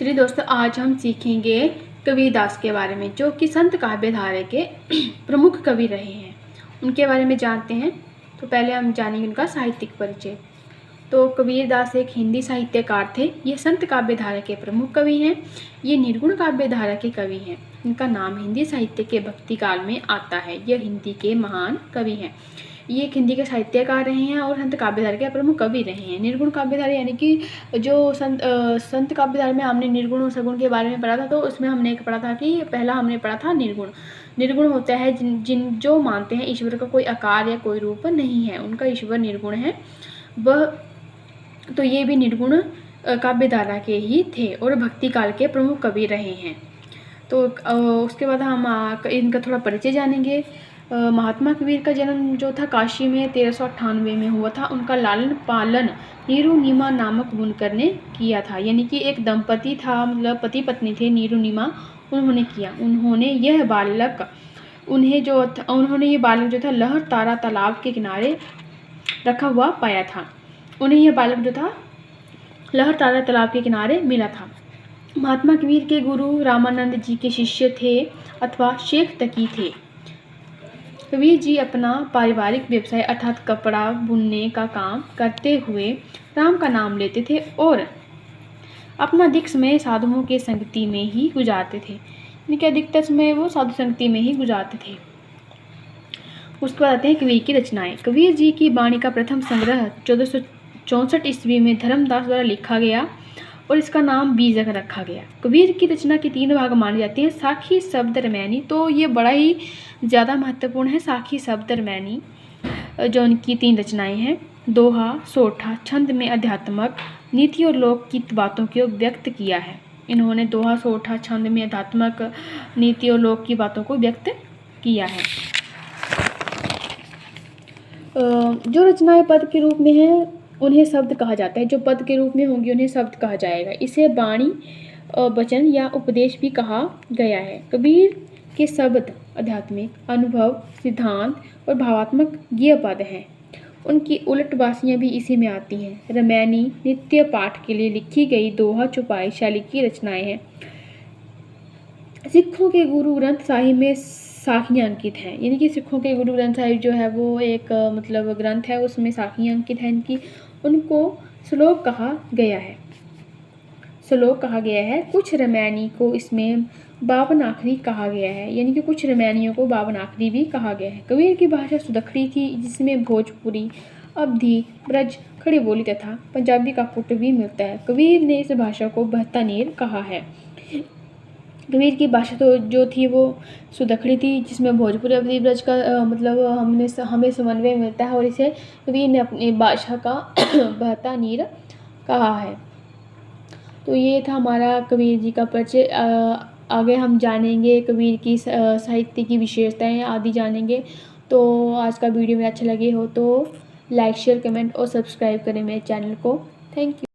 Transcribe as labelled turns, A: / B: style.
A: चलिए दोस्तों, आज हम सीखेंगे कबीरदास के बारे में, जो कि संत काव्यधारा के प्रमुख कवि रहे हैं। उनके बारे में जानते हैं। तो पहले हम जानेंगे उनका साहित्यिक परिचय। तो कबीरदास एक हिंदी साहित्यकार थे। ये संत काव्यधारा के प्रमुख कवि हैं। ये निर्गुण काव्यधारा के कवि हैं। इनका नाम हिंदी साहित्य के भक्ति काल में आता है। यह हिंदी के महान कवि हैं। ये एक हिंदी के साहित्यकार रहे हैं और संत काव्यधारा के प्रमुख कवि रहे हैं। निर्गुण काव्यधारा यानी कि जो संत काव्यधारा में हमने निर्गुण और सगुण के बारे में पढ़ा था। तो उसमें हमने पढ़ा था कि पहला हमने पढ़ा था निर्गुण। निर्गुण होता है जिन जो मानते हैं ईश्वर का कोई आकार या कोई रूप नहीं है, उनका ईश्वर निर्गुण है वह। तो ये भी निर्गुण काव्यधारा के ही थे और भक्ति काल के प्रमुख कवि रहे हैं। तो उसके बाद हम इनका थोड़ा परिचय जानेंगे। महात्मा कबीर का जन्म जो था काशी में 1398 में हुआ था। उनका लालन पालन नीरू नीमा नामक बुनकर ने किया था। यानी कि एक दंपति था, मतलब पति पत्नी थे, नीरू नीमा, उन्होंने किया। उन्होंने ये बालक जो था लहर तारा तालाब के किनारे रखा हुआ पाया था। उन्हें यह बालक जो था लहर तारा तालाब के किनारे मिला था। महात्मा कबीर के गुरु रामानंद जी के शिष्य थे अथवा शेख तकी थे। कबीर जी अपना पारिवारिक व्यवसाय अर्थात कपड़ा बुनने का काम करते हुए राम का नाम लेते थे और अपना अधिक समय साधुओं के संगति में ही गुजारते थे। यानी कि अधिकतर समय वो साधु संगति में ही गुजारते थे। उसके बाद आते हैं कबीर की रचनाएं। कबीर जी की वाणी का प्रथम संग्रह 1464 ईस्वी में धर्मदास द्वारा लिखा गया और इसका नाम बीजक रखा गया। कबीर की रचना के 3 भाग माने जाते हैं। साखी, शब्द, रमैनी। तो ये बड़ा ही ज़्यादा महत्वपूर्ण है। साखी, शब्द, रमैनी जो उनकी 3 रचनाएं हैं। दोहा, सोठा छंद में अध्यात्मक नीति और लोक की बातों को व्यक्त किया है। इन्होंने दोहा, सोठा छंद में अध्यात्मक नीति और लोक की बातों को व्यक्त किया है। जो रचनाएं पद के रूप में हैं उन्हें शब्द कहा जाता है। जो पद के रूप में होंगी उन्हें शब्द कहा जाएगा। इसे वाणी, वचन या उपदेश भी कहा गया है। कबीर के शब्द आध्यात्मिक, अनुभव, सिद्धांत और भावात्मक ये पद हैं। उनकी उलटवासियाँ भी इसी में आती हैं। रमैनी नित्य पाठ के लिए लिखी गई दोहा चौपाई शैली की रचनाएं हैं। सिखों के गुरु ग्रंथ साहिब में साखियाँ अंकित हैं। यानी कि सिखों के गुरु ग्रंथ साहिब जो है वो एक मतलब ग्रंथ है, उसमें साखियाँ अंकित हैं इनकी। उनको श्लोक कहा गया है। कुछ रमैनी को इसमें 52 आखरी कहा गया है। यानी कि कुछ रमैनियों को 52 आखरी भी कहा गया है। कबीर की भाषा सुदखड़ी थी, जिसमें भोजपुरी, अवधी, ब्रज, खड़ी बोली तथा पंजाबी का पुट भी मिलता है। कबीर ने इस भाषा को बहतानीर कहा है। कबीर की भाषा तो जो थी वो सुदखड़ी थी, जिसमें भोजपुरी, अवधी, ब्रज का मतलब हमें समन्वय मिलता है और इसे कबीर ने अपनी भाषा का बहतानीर कहा है। तो ये था हमारा कबीर जी का परिचय। आगे हम जानेंगे कबीर की साहित्य की विशेषताएं आदि जानेंगे। तो आज का वीडियो में अच्छा लगे हो तो लाइक, शेयर, कमेंट और सब्सक्राइब करें मेरे चैनल को। Thank you.